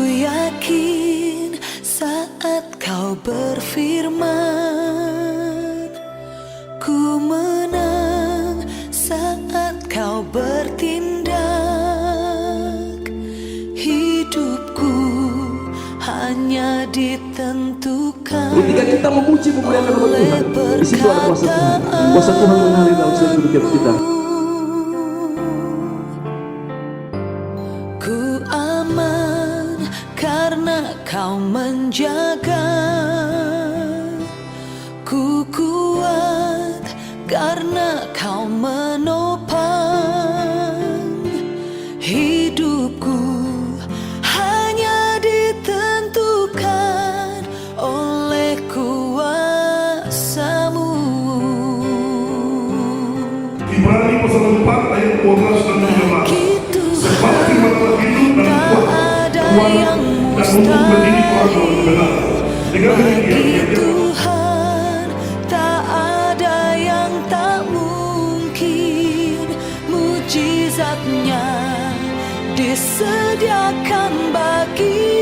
yakin saat kau berfirman, ku menang saat kau bertindak. Hidupku hanya ditentukan ketika kita memuji memuliakan nama Tuhan, di situ ada kuasa Tuhan. Kuasa Tuhan mengalir dalam setiap hidup kita. Ku aman karena kau menjaga, ku kuat karena kau menopang. Hidupku hanya ditentukan oleh kuasa-Mu. Ibrani pasal 4 ayat 12 dan 13. Sebab firman Allah hidup dan kuat, dan untuk mendidik orang dalam kebenaran. Dengan demikian, Tuhan, tak ada yang tak mungkin. Mujizatnya disediakan bagi